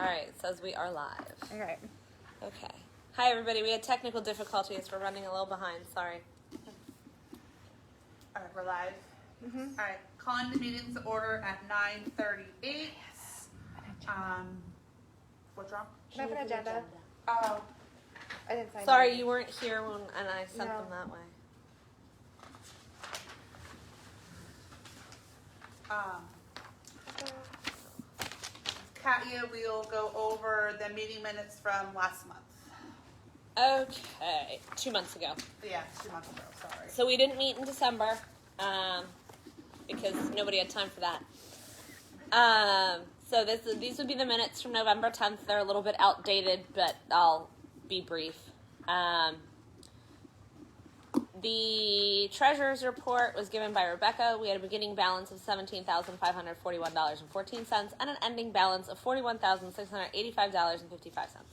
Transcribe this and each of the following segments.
All right, it says we are live. All right. Okay. Hi, everybody. We had technical difficulties. We're running a little behind. Sorry. All right, we're live. Mm-hmm. All right, calling the meeting to order at 9:38. What's wrong? Can I have an agenda? Oh, I didn't sign Sorry, it. you weren't here when, and I sent No. them that way. Katya, we'll go over the meeting minutes from last month. Okay, 2 months ago. Yeah, 2 months ago, sorry. So we didn't meet in December because nobody had time for that. So these would be the minutes from November 10th. They're a little bit outdated, but I'll be brief. The treasurer's report was given by Rebecca. We had a beginning balance of $17,541.14 and an ending balance of $41,685.55.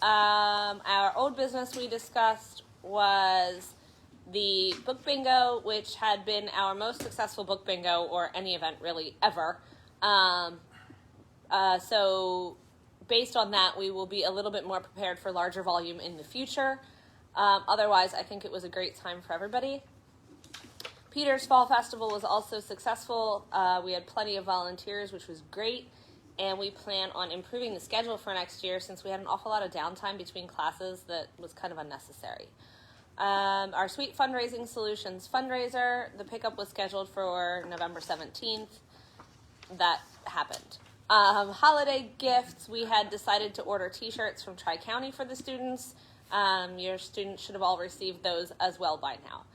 Our old business we discussed was the book bingo, which had been our most successful book bingo or any event really ever. So based on that, we will be a little bit more prepared for larger volume in the future. Otherwise, I think it was a great time for everybody. Peter's Fall Festival was also successful. We had plenty of volunteers, which was great. And we plan on improving the schedule for next year since we had an awful lot of downtime between classes that was kind of unnecessary. Our Sweet Fundraising Solutions fundraiser, the pickup was scheduled for November 17th. That happened. Holiday gifts, we had decided to order t-shirts from Tri-County for the students. Your students should have all received those as well by now.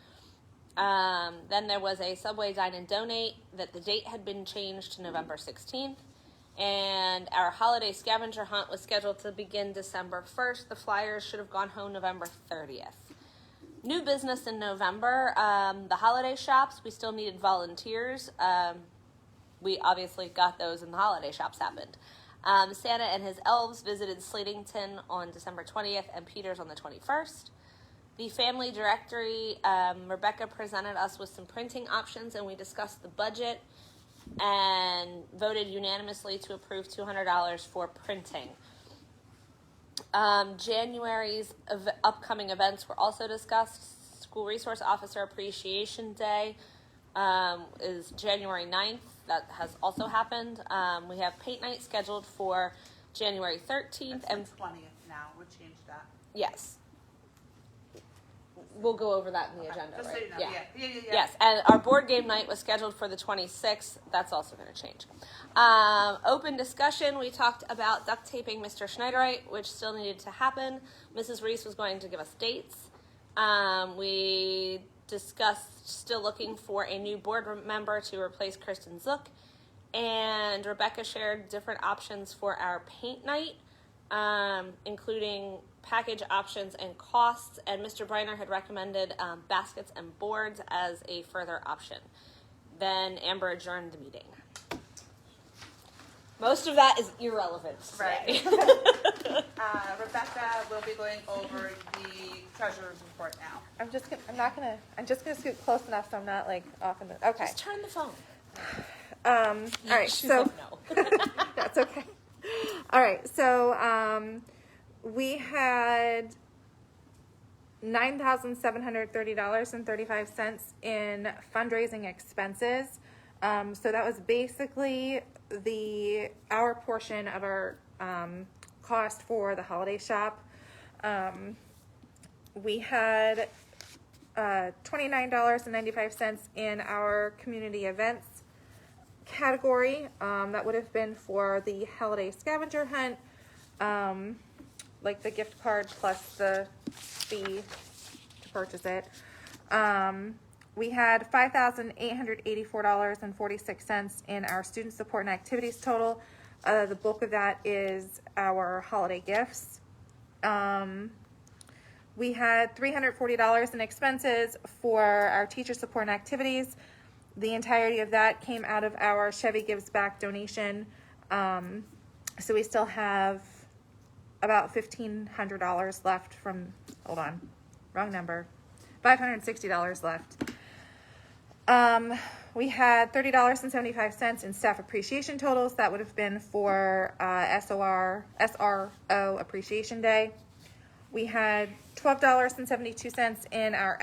Then there was a Subway Dine and Donate that the date had been changed to November 16th. And our holiday scavenger hunt was scheduled to begin December 1st. The flyers should have gone home November 30th. New business in November, the holiday shops, we still needed volunteers. We obviously got those and the holiday shops happened. Santa and his elves visited Slatington on December 20th and Peters on the 21st. The family directory, Rebecca presented us with some printing options and we discussed the budget and voted unanimously to approve $200 for printing. January's upcoming events were also discussed. School Resource Officer Appreciation Day is January 9th. That has also happened. We have paint night scheduled for January 13th. And 20th now, we changed that. Yes. We'll go over that in the agenda, Just right? so you know, yeah. Yes, and our board game night was scheduled for the 26th. That's also going to change. Open discussion, we talked about duct taping Mr. Schneiderite, which still needed to happen. Mrs. Reese was going to give us dates. We discussed still looking for a new board member to replace Kristen Zook. And Rebecca shared different options for our paint night, including package options and costs, and Mr. Briner had recommended baskets and boards as a further option. Then Amber adjourned the meeting. Most of that is irrelevant. Right. Rebecca will be going over the treasurer's report now. I'm just gonna scoot close enough so I'm not like off in the. Okay. Just turn the phone. All right. She So said no. that's okay. All right. So we had $9,730.35 in fundraising expenses. So that was basically our portion of our cost for the holiday shop. We had $29.95 in our community events category. That would have been for the holiday scavenger hunt, like the gift card plus the fee to purchase it. We had $5,884.46 in our student support and activities total. The bulk of that is our holiday gifts. We had $340 in expenses for our teacher support and activities. The entirety of that came out of our Chevy Gives Back donation. So we still have about $1,500 left from, hold on, wrong number, $560 left. We had $30.75 in staff appreciation totals. That would have been for SRO Appreciation Day. We had $12.72 in our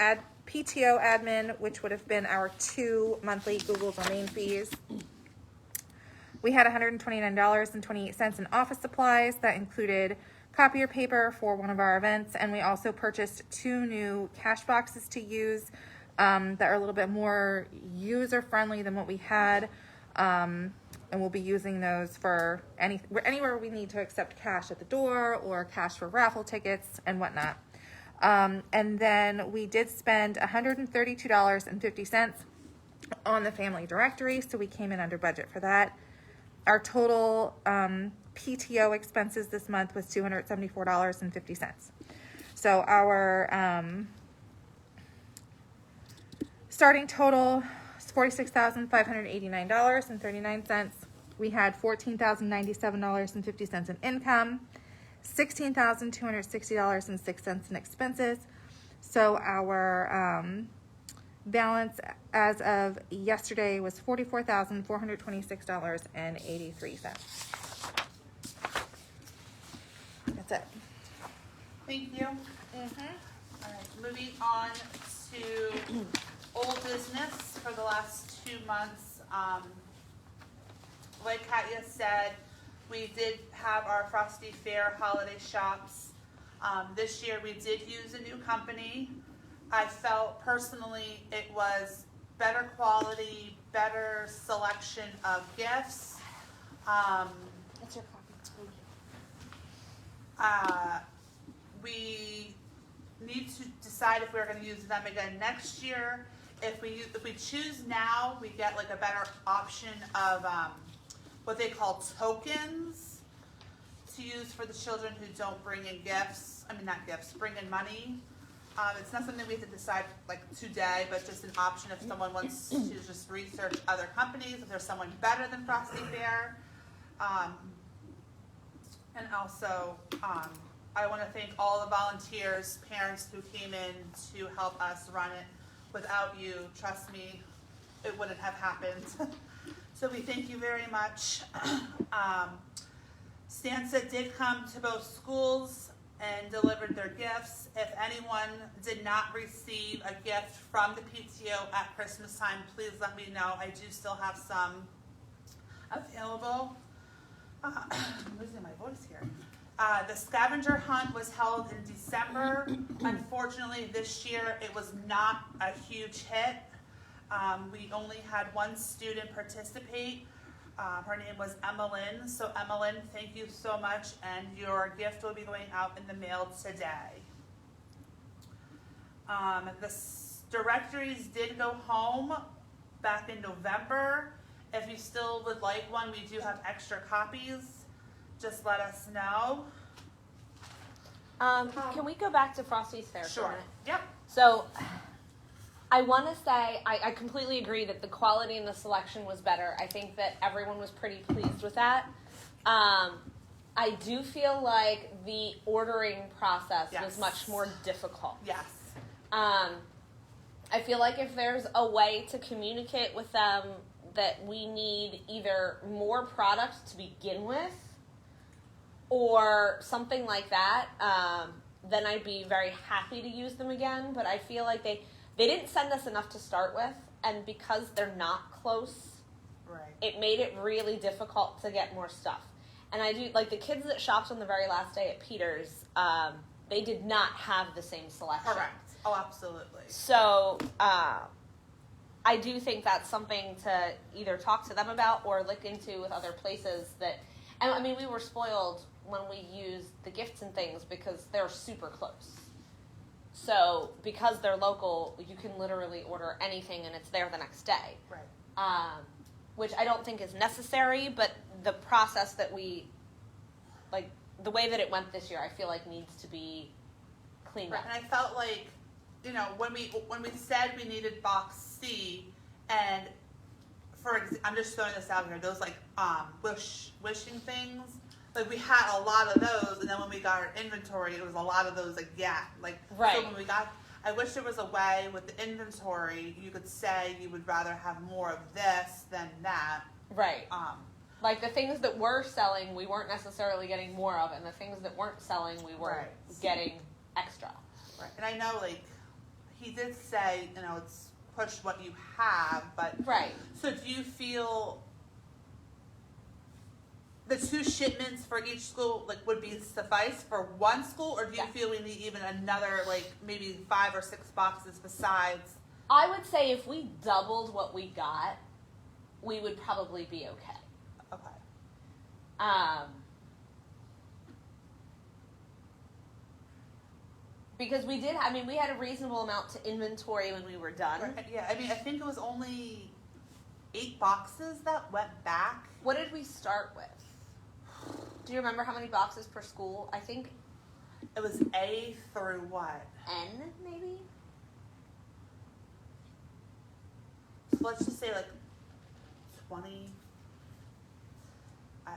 PTO admin, which would have been our 2 monthly Google domain fees. We had $129.28 in office supplies. That included copier paper for one of our events, and we also purchased 2 new cash boxes to use that are a little bit more user-friendly than what we had, and we'll be using those for anywhere we need to accept cash at the door or cash for raffle tickets and whatnot. And then we did spend $132.50 on the family directory, so we came in under budget for that. Our total PTO expenses this month was $274.50. So our starting total is $46,589.39. We had $14,097.50 in income, $16,260.06 in expenses. So our balance as of yesterday was $44,426.83. That's it. Thank you. All right, moving on to old business for the last 2 months. Like Katya said, we did have our Frosty Fair holiday shops. This year we did use a new company. I felt personally it was better quality, better selection of gifts. That's your copy. We need to decide if we're going to use them again next year. If we choose now, we get like a better option of what they call tokens to use for the children who don't bring in gifts. I mean, not gifts, bring in money. It's not something we have to decide like today, but just an option if someone wants to just research other companies, if there's someone better than Frosty Fair. And also, I want to thank all the volunteers, parents who came in to help us run it. Without you, trust me, it wouldn't have happened. So we thank you very much. Stanza did come to both schools and delivered their gifts. If anyone did not receive a gift from the PTO at Christmas time, please let me know. I do still have some available. I'm losing my voice here. The scavenger hunt was held in December. Unfortunately, this year it was not a huge hit. We only had 1 student participate. Her name was Emmeline. So Emmeline, thank you so much, and your gift will be going out in the mail today. The directories did go home back in November. If you still would like one, we do have extra copies. Just let us know. Can we go back to Frosty's Fair for a Sure. minute? Yep. So, I want to say I completely agree that the quality and the selection was better. I think that everyone was pretty pleased with that. I do feel like the ordering process was Yes. much more difficult. Yes. I feel like if there's a way to communicate with them that we need either more product to begin with or something like that, then I'd be very happy to use them again. But I feel like they didn't send us enough to start with, and because they're not close, Right. it made it really difficult to get more stuff. And I do, like the kids that shopped on the very last day at Peter's, they did not have the same selection. Correct. Oh, absolutely. So, I do think that's something to either talk to them about or look into with other places that, and I mean, we were spoiled when we used the gifts and things because they're super close. So, because they're local, you can literally order anything and it's there the next day. Right. Which I don't think is necessary, but the process that we, like, the way that it went this year, I feel like needs to be cleaned Right. up. And I felt like, you know, when we said we needed box C, and I'm just throwing this out here, those like wishing things, like we had a lot of those, and then when we got our inventory, it was a lot of those again. Like Right. So when we got, I wish there was a way with the inventory you could say you would rather have more of this than that. Right. Like the things that were selling, we weren't necessarily getting more of, and the things that weren't selling, we were getting extra. Right. And I know, like, he did say, you know, it's push what you have, but right. So do you feel the 2 shipments for each school like would be suffice for one school, or do you feel we need even another like maybe 5 or 6 boxes besides? I would say if we doubled what we got, we would probably be okay. Okay. Because we did, I mean, we had a reasonable amount to inventory when we were done. Right. Yeah, I mean, I think it was only 8 boxes that went back. What did we start with? Do you remember how many boxes per school? I think it was A through what? N, maybe? So let's just say like 20.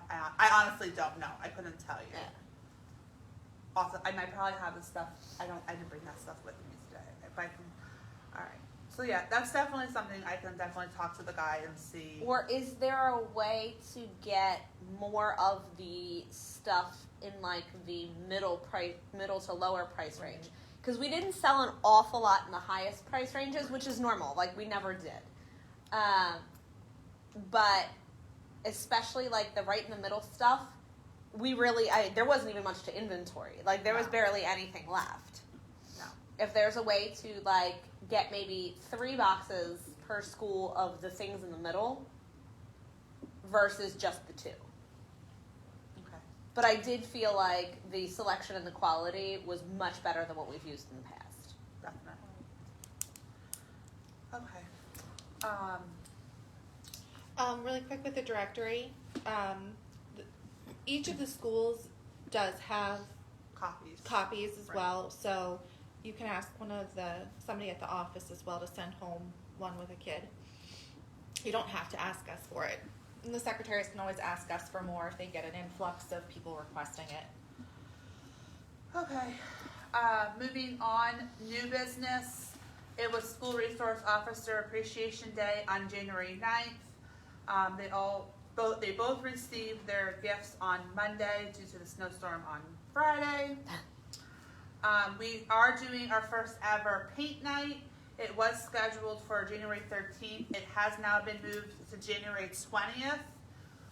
I honestly don't know. I couldn't tell you. Yeah. Also, I might probably have the stuff. I didn't bring that stuff with me today. If I can. All right. So yeah, that's definitely something I can definitely talk to the guy and see. Or is there a way to get more of the stuff in like the middle to lower price range? Because we didn't sell an awful lot in the highest price ranges, which is normal. Like we never did. But especially like the right in the middle stuff, we really there wasn't even much to inventory. Like there was barely anything left. No. If there's a way to like get maybe 3 boxes per school of the things in the middle versus just the 2. Okay. But I did feel like the selection and the quality was much better than what we've used in the past. Definitely. Okay. Really quick with the directory, each of the schools does have copies as well, so you can ask somebody at the office as well to send home one with a kid. You don't have to ask us for it. And the secretaries can always ask us for more if they get an influx of people requesting it. Okay. Moving on, new business. It was School Resource Officer Appreciation Day on January 9th. They both received their gifts on Monday due to the snowstorm on Friday. We are doing our first ever paint night. It was scheduled for January 13th. It has now been moved to January 20th.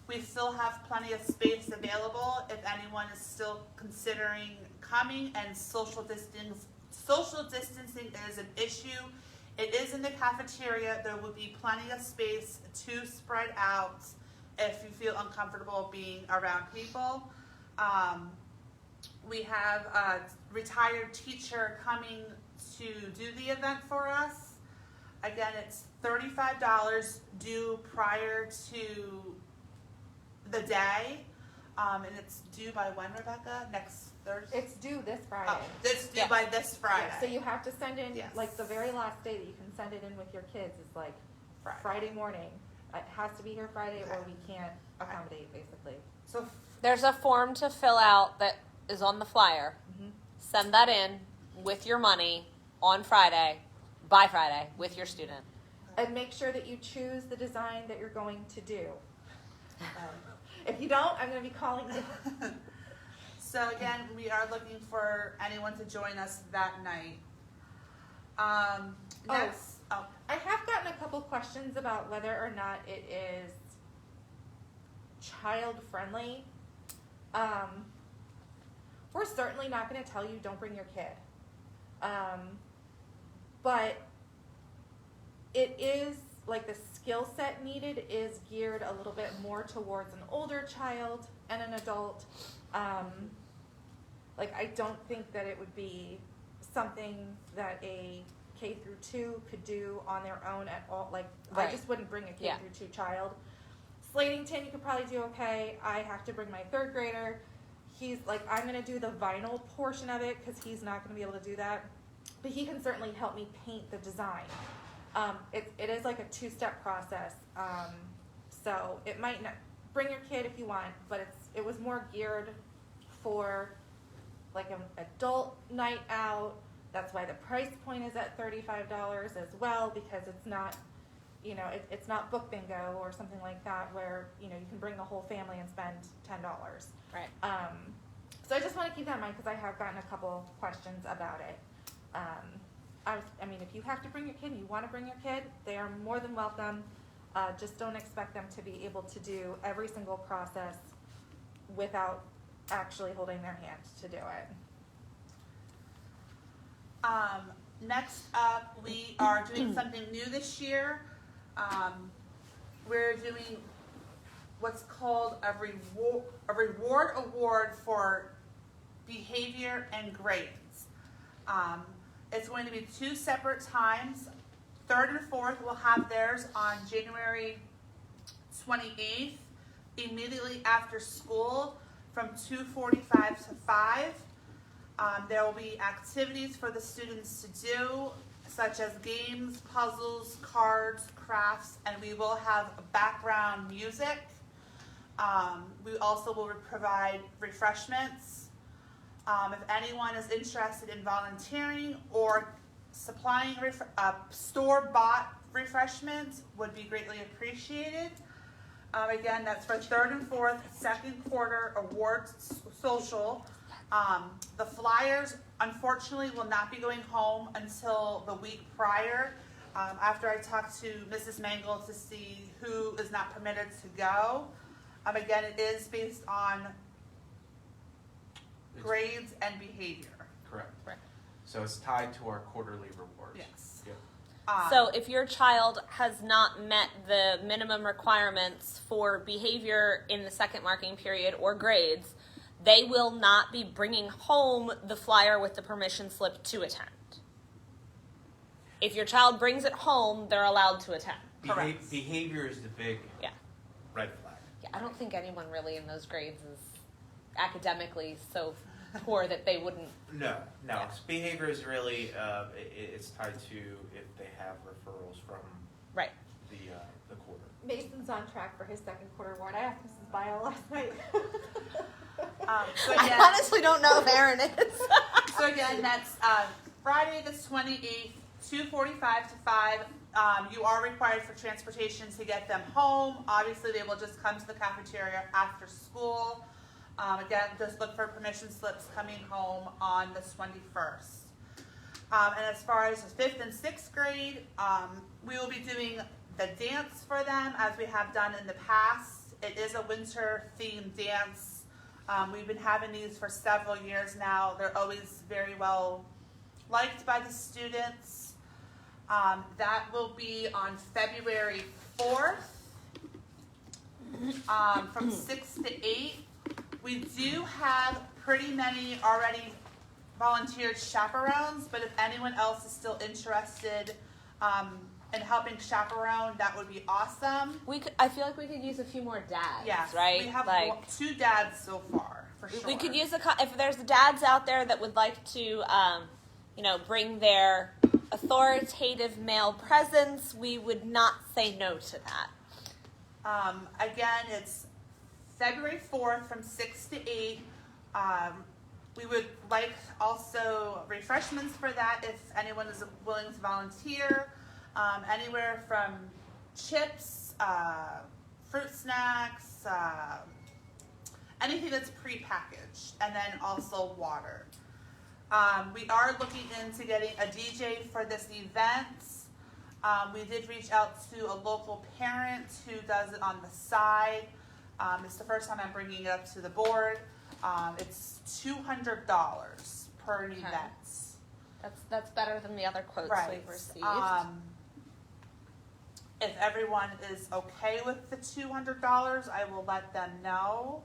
We still have plenty of space available if anyone is still considering coming, and social distancing is an issue. It is in the cafeteria. There will be plenty of space to spread out if you feel uncomfortable being around people. We have a retired teacher coming to do the event for us. Again, it's $35 due prior to the day. And it's due by when, Rebecca? Next Thursday? It's due this Friday. Oh, it's due by this Friday. Yeah, so you have to send in, Yes. like the very last day that you can send it in with your kids is like Friday morning. It has to be here Friday or we can't accommodate, basically. So There's a form to fill out that is on the flyer. Mm-hmm. Send that in with your money on Friday, by Friday, with your student. And make sure that you choose the design that you're going to do. If you don't, I'm going to be calling you. So again, we are looking for anyone to join us that night. Next, I have gotten a couple questions about whether or not it is child friendly. We're certainly not going to tell you don't bring your kid. But it is like the skill set needed is geared a little bit more towards an older child and an adult. Like I don't think that it would be something that a K through 2 could do on their own at all. Like Right. I just wouldn't bring a K through 2 child. Slatington, you could probably do okay. I have to bring my 3rd grader. He's like, I'm going to do the vinyl portion of it because he's not going to be able to do that. But he can certainly help me paint the design. It is like a 2-step process. So it might not, bring your kid if you want, but it was more geared for like an adult night out That's why the price point is at $35 as well, because it's not, it's not book bingo or something like that where, you can bring the whole family and spend $10. Right. So I just want to keep that in mind because I have gotten a couple questions about it. I mean, if you have to bring your kid, you want to bring your kid, they are more than welcome. Just don't expect them to be able to do every single process without actually holding their hand to do it. Next up, we are doing something new this year. We're doing what's called a reward award for behavior and grades. It's going to be 2 separate times. 3rd and 4th will have theirs on January 28th, immediately after school from 2:45 to 5. There will be activities for the students to do, such as games, puzzles, cards, crafts, and we will have background music. We also will provide refreshments. If anyone is interested in volunteering or supplying store-bought refreshments, would be greatly appreciated. Again, that's for 3rd and 4th, 2nd quarter awards social. The flyers, unfortunately, will not be going home until the week prior, after I talk to Mrs. Mangle to see who is not permitted to go. Again, it is based on grades and behavior. Correct. Right. So it's tied to our quarterly rewards. Yes. Yep. So if your child has not met the minimum requirements for behavior in the second marking period or grades, they will not be bringing home the flyer with the permission slip to attend. If your child brings it home, they're allowed to attend. Correct. Behavior is the big Yeah. red flag. Yeah, I don't think anyone really in those grades is academically so poor that they wouldn't. No. Yeah. Behavior is really it's tied to if they have referrals from Right. the quarter. Mason's on track for his 2nd quarter award. I asked Mrs. Bio last night. So I again, honestly don't know if Aaron is. so again, that's Friday the 28th, 2:45 to 5. You are required for transportation to get them home. Obviously, they will just come to the cafeteria after school. Again, just look for permission slips coming home on the 21st. And as far as the 5th and 6th grade, we will be doing the dance for them as we have done in the past. It is a winter-themed dance. We've been having these for several years now. They're always very well liked by the students. That will be on February 4th from 6 to 8. We do have pretty many already volunteered chaperones, but if anyone else is still interested in helping chaperone, that would be awesome. I feel like we could use a few more dads. Yes, right. we have 2 dads so far, for sure. We could use if there's dads out there that would like to, bring their authoritative male presence. We would not say no to that. Again, it's February 4th from 6 to 8. We would like also refreshments for that if anyone is willing to volunteer. Anywhere from chips, fruit snacks, anything that's prepackaged, and then also water. We are looking into getting a DJ for this event. We did reach out to a local parent who does it on the side. It's the first time I'm bringing it up to the board. It's $200 per event. That's better than the other quotes we've received. If everyone is okay with the $200, I will let them know.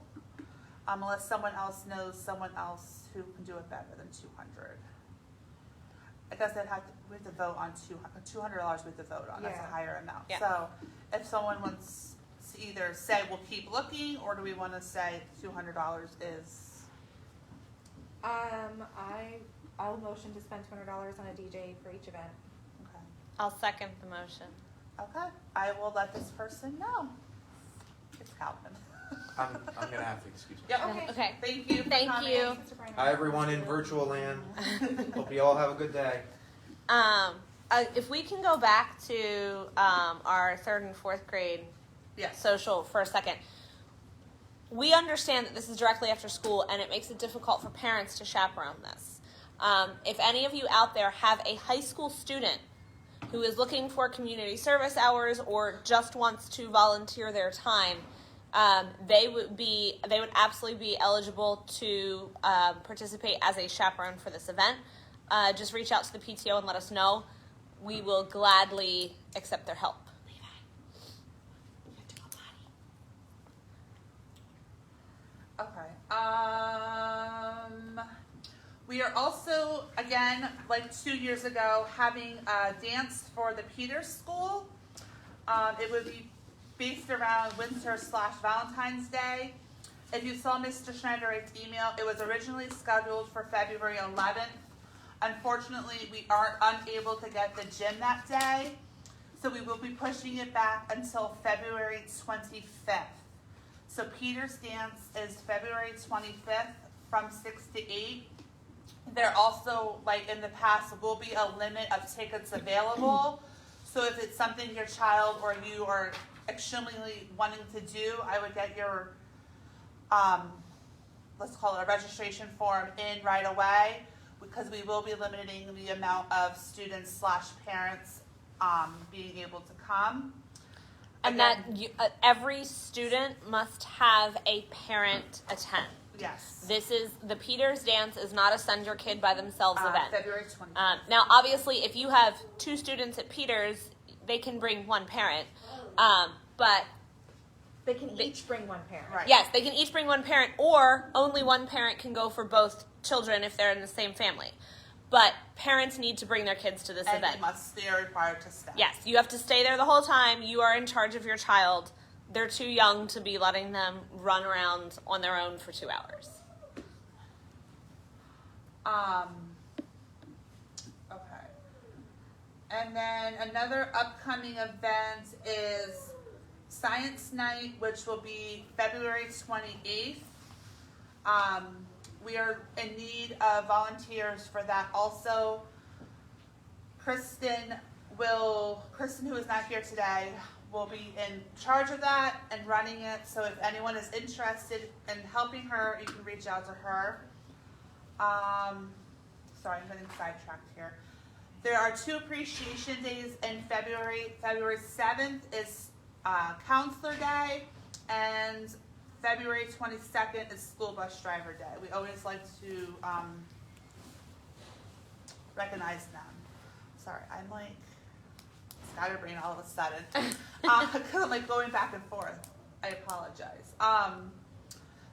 Unless someone else knows someone else who can do it better than $200. I guess we have to vote on $200. We have to vote on. That's a higher amount. Yeah. So if someone wants to either say we'll keep looking, or do we want to say $200 is? I'll motion to spend $200 on a DJ for each event. Okay. I'll second the motion. Okay. I will let this person know. It's Calvin. I'm gonna have to excuse myself. Yep. Okay. Thank you. For Thank coming. you. Hi everyone in virtual land. Hope you all have a good day. If we can go back to our 3rd and 4th grade Yes. social for a second. We understand that this is directly after school, and it makes it difficult for parents to chaperone this. If any of you out there have a high school student who is looking for community service hours or just wants to volunteer their time, they would absolutely be eligible to participate as a chaperone for this event. Just reach out to the PTO and let us know. We will gladly accept their help. Okay. We are also, again, like 2 years ago, having a dance for the Peters School. It would be based around Winter/Valentine's Day. If you saw Mr. Schneider's email, it was originally scheduled for February 11th. Unfortunately, we aren't unable to get the gym that day, so we will be pushing it back until February 25th. So Peter's dance is February 25th from 6 to 8. There also, like in the past, will be a limit of tickets available. So if it's something your child or you are extremely wanting to do, I would get your, let's call it a registration form in right away, because we will be limiting the amount of students/parents being able to come. And Again, that every student must have a parent attend. yes. This is, the Peters dance is not a send your kid by themselves event. February 25th. Now, obviously, if you have 2 students at Peters, they can bring 1 parent. But They can each bring 1 parent. Right. yes, they can each bring 1 parent, or only 1 parent can go for both children if they're in the same family. But parents need to bring their kids to this And event. they are required to stay. Yes, you have to stay there the whole time. You are in charge of your child. They're too young to be letting them run around on their own for 2 hours. Okay. And then another upcoming event is Science Night, which will be February 28th. We are in need of volunteers for that also. Kristen, who is not here today, will be in charge of that and running it. So if anyone is interested in helping her, you can reach out to her. Sorry, I'm getting sidetracked here. There are 2 appreciation days in February. February 7th is Counselor Day, and February 22nd is School Bus Driver Day. We always like to recognize them. Sorry, I'm like scatterbrain all of a sudden. Because I'm like going back and forth. I apologize.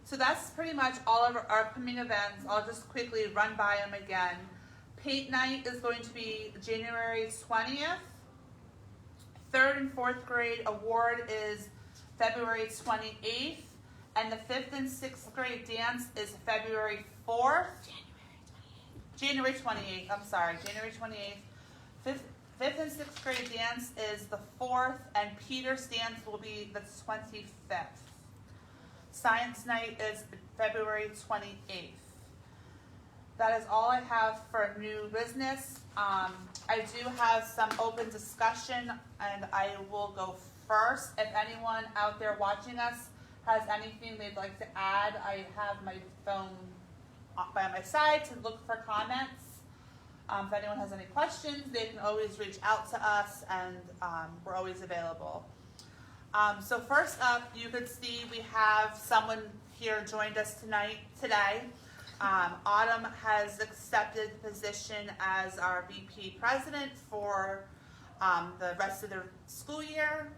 So that's pretty much all of our upcoming events. I'll just quickly run by them again. Paint Night is going to be January 20th. 3rd and 4th grade award is February 28th. And the 5th and 6th grade dance is February 4th. January 28th. I'm sorry, January 28th. 5th and 6th grade dance is the 4th, and Peter's dance will be the 25th. Science Night is February 28th. That is all I have for new business. I do have some open discussion, and I will go first. If anyone out there watching us has anything they'd like to add, I have my phone by my side to look for comments. If anyone has any questions, they can always reach out to us, and we're always available. So first up, you could see we have someone here joined us today. Autumn has accepted the position as our VP president for the rest of the school year.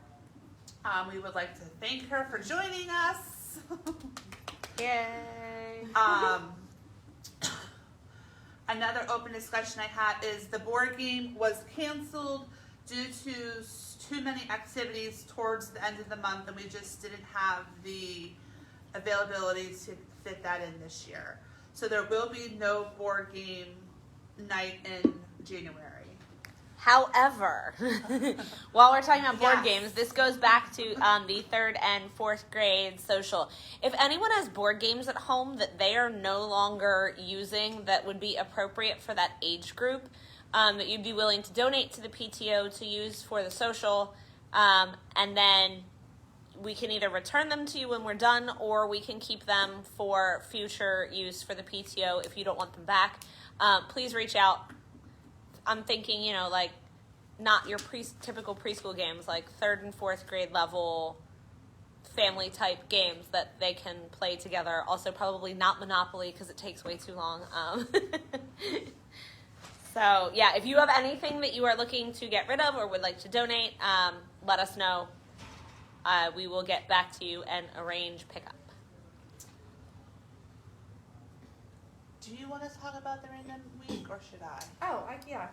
We would like to thank her for joining us. Yay! Another open discussion I had is the board game was canceled due to too many activities towards the end of the month, and we just didn't have the availability to fit that in this year. So there will be no board game night in January. However, while we're talking about board Yes. games, this goes back to the 3rd and 4th grade social. If anyone has board games at home that they are no longer using that would be appropriate for that age group, that you'd be willing to donate to the PTO to use for the social, and then we can either return them to you when we're done, or we can keep them for future use for the PTO if you don't want them back. Please reach out. I'm thinking, like not your typical preschool games, like 3rd and 4th grade level family type games that they can play together. Also, probably not Monopoly because it takes way too long. So, yeah, if you have anything that you are looking to get rid of or would like to donate, let us know. We will get back to you and arrange pickup. Do you want to talk about the random week, or should I? Oh, I can.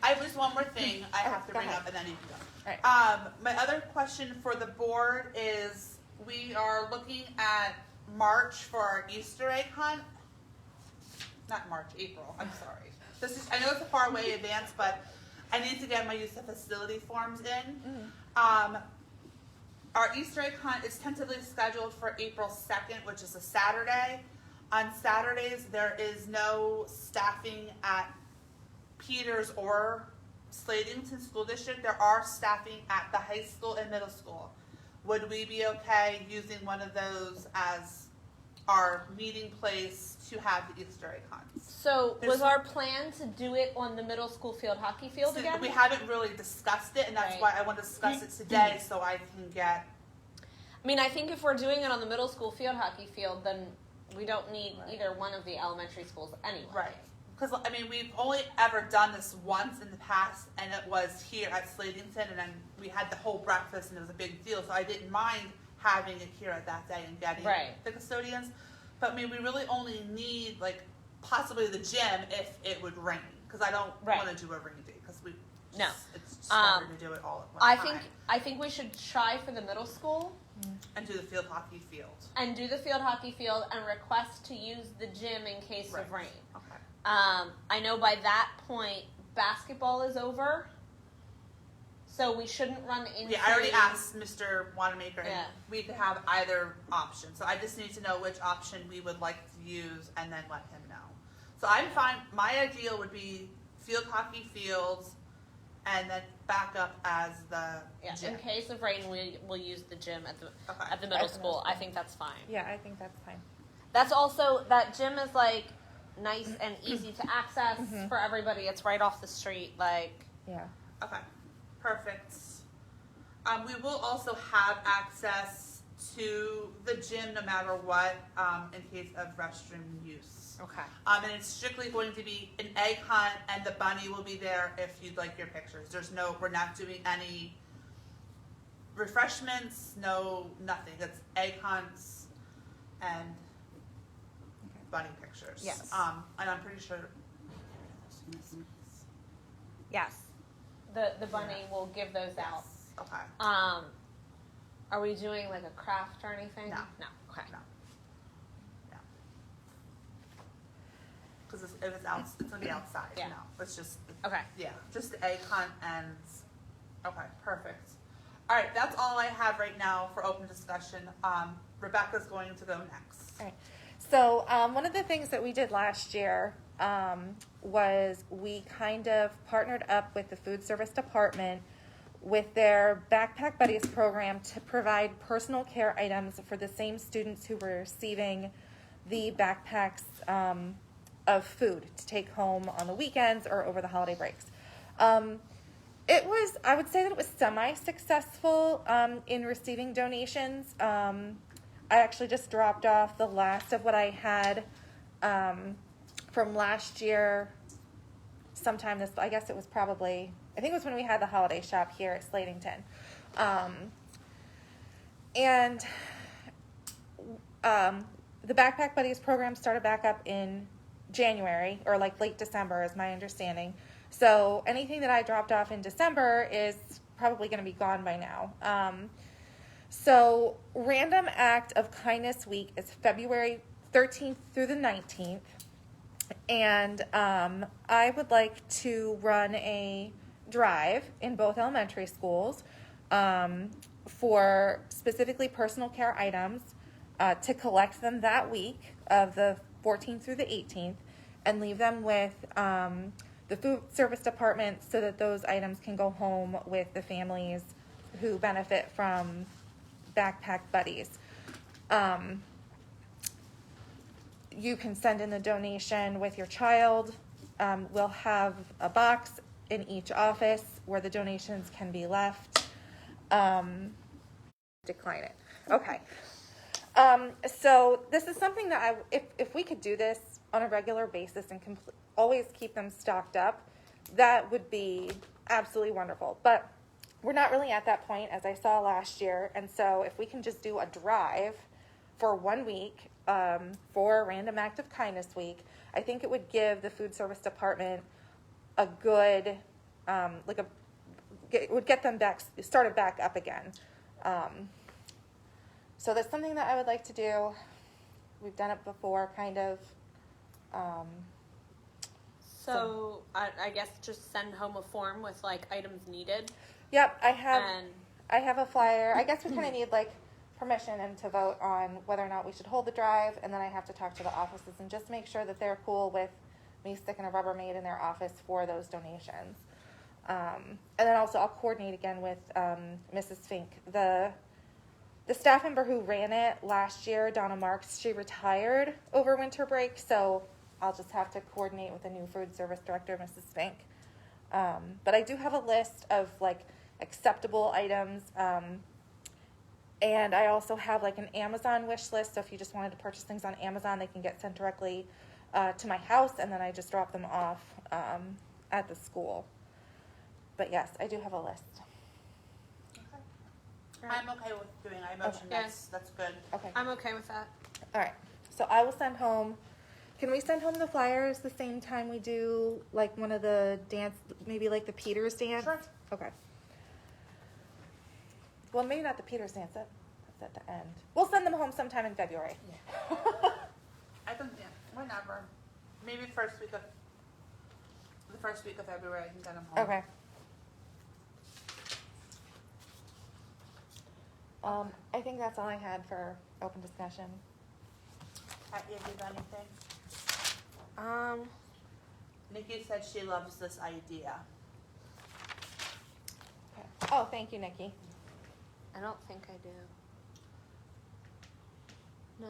I have just one more thing I have to go bring ahead. up, and then you can go. All right. My other question for the board is, we are looking at March for our Easter egg hunt. Not March, April. I'm sorry. I know it's a far way advance, but I need to get my use of facility forms in. Our Easter egg hunt is tentatively scheduled for April 2nd, which is a Saturday. On Saturdays, there is no staffing at Peters or Slatington School District. There are staffing at the high school and middle school. Would we be okay using one of those as our meeting place to have the Easter egg hunts? So, was our plan to do it on the middle school field hockey field So again? we haven't really discussed it, and that's Right. why I want to discuss it today so I can get... I mean, I think if we're doing it on the middle school field hockey field, then we don't need either one of the elementary schools anyway. Right. Because, I mean, we've only ever done this once in the past, and it was here at Slatington, and then we had the whole breakfast, and it was a big deal, so I didn't mind having it here at that day and getting the custodians. But, I mean, we really only need, like, possibly the gym if it would rain, because I don't want to do a rain day, because it's just harder to do it all at one time. I think we should try for the middle school. And do the field hockey field. And do the field hockey field and request to use the gym in case of rain. Okay. I know by that point basketball is over, so we shouldn't run into... Yeah, I already asked Mr. Wanamaker, and Yeah. we could have either option. So I just need to know which option we would like to use and then let him know. So I'm fine. My ideal would be field hockey fields and then back up as the gym. In case of rain, we'll use the gym at the middle school. I think that's fine. Yeah, I think that's fine. That's also, that gym is like nice and easy to access for everybody. It's right off the street. Yeah. Okay, perfect. We will also have access to the gym no matter what, in case of restroom use. Okay. And it's strictly going to be an egg hunt, and the bunny will be there if you'd like your pictures. We're not doing any refreshments, nothing. It's egg hunts and bunny pictures. Yes. And I'm pretty sure. Yes. The bunny will give those out. Okay. Are we doing like a craft or anything? No. No. Okay. No. Because if it's out, it's gonna be outside. Yeah. No, it's just Okay. yeah, just the egg hunt and okay, perfect. All right, that's all I have right now for open discussion. Rebecca's going to go next. All right. So one of the things that we did last year was we kind of partnered up with the food service department with their Backpack Buddies program to provide personal care items for the same students who were receiving the backpacks of food to take home on the weekends or over the holiday breaks. I would say that it was semi-successful in receiving donations. I actually just dropped off the last of what I had from last year sometime I guess it was probably, I think it was when we had the holiday shop here at Slatington. The Backpack Buddies program started back up in January, or like late December is my understanding. So anything that I dropped off in December is probably going to be gone by now. So Random Act of Kindness Week is February 13th through the 19th. And I would like to run a drive in both elementary schools for specifically personal care items to collect them that week of the 14th through the 18th and leave them with the food service department so that those items can go home with the families who benefit from Backpack Buddies. You can send in the donation with your child. We'll have a box in each office where the donations can be left. Decline it. Okay. So this is something that if we could do this on a regular basis and always keep them stocked up, that would be absolutely wonderful. But we're not really at that point, as I saw last year. And so if we can just do a drive for 1 week for a Random Act of Kindness Week, I think it would give the food service department a good, it would get them started back up again. So that's something that I would like to do. We've done it before, kind of. So I guess just send home a form with like items needed. Yep, I have a flyer. I guess we kind of need like permission and to vote on whether or not we should hold the drive, and then I have to talk to the offices and just make sure that they're cool with me sticking a Rubbermaid in their office for those donations. And then also I'll coordinate again with Mrs. Fink. The staff member who ran it last year, Donna Marks, she retired over winter break, so I'll just have to coordinate with the new food service director, Mrs. Fink. But I do have a list of like acceptable items, and I also have like an Amazon wish list, so if you just wanted to purchase things on Amazon, they can get sent directly to my house, and then I just drop them off at the school. But yes, I do have a list. I'm okay with doing iMotion. Okay. That's good. Okay. I'm okay with that. All right. So I will send home. Can we send home the flyers the same time we do like one of the dance, maybe like the Peters dance? Sure. Okay. Well, maybe not the Peters dance. That's at the end. We'll send them home sometime in February. Yeah. I can, whenever. Maybe the first week of February, I can get them home. Okay. I think that's all I had for open discussion. Have you done anything? Um, Nikki said she loves this idea. Okay. Oh, thank you, Nikki. I don't think I do. No.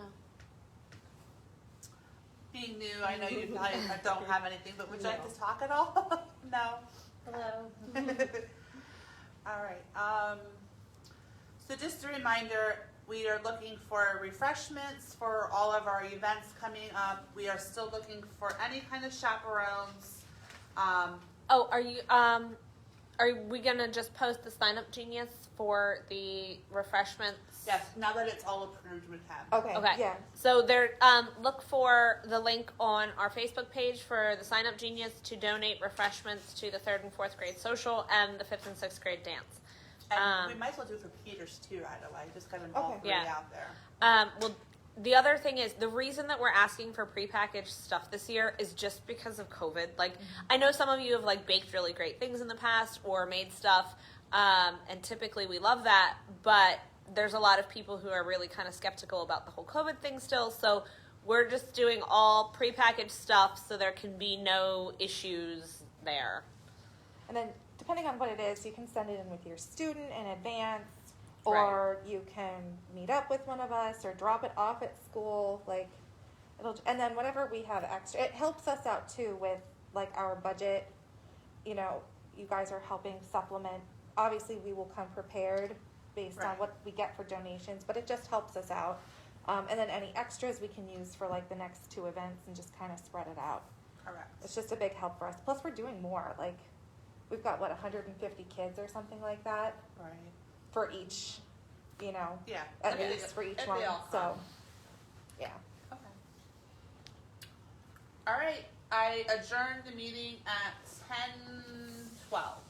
Being new, I know you probably don't have anything, but would you like to talk at all? No. Hello. All right. So just a reminder, we are looking for refreshments for all of our events coming up. We are still looking for any kind of chaperones. Oh, are we gonna just post the sign up genius for the refreshments? Yes, now that it's all approved, we can. Okay. Okay. Yeah. So there, look for the link on our Facebook page for the Sign Up Genius to donate refreshments to the 3rd and 4th grade social and the 5th and 6th grade dance. And we might as well do it for Peters too, right away. Just got them all Okay. three Yeah. out there. Well, the other thing is the reason that we're asking for prepackaged stuff this year is just because of COVID. Like, I know some of you have like baked really great things in the past or made stuff, and typically we love that, but there's a lot of people who are really kind of skeptical about the whole COVID thing still. So we're just doing all prepackaged stuff so there can be no issues there. And then depending on what it is, you can send it in with your student in advance, or you can meet up with one of us or drop it off at school. Like and then whatever we have extra, it helps us out too with like our budget. You know, you guys are helping supplement. Obviously, we will come prepared based on what we get for donations, but it just helps us out. And then any extras we can use for like the next 2 events and just kind of spread it out. Correct. It's just a big help for us. Plus, we're doing more. Like, we've got, 150 kids or something like that Right. for each, Yeah. at least for each It'd one. be all So, fun. yeah. Okay. All right. I adjourned the meeting at 10:12.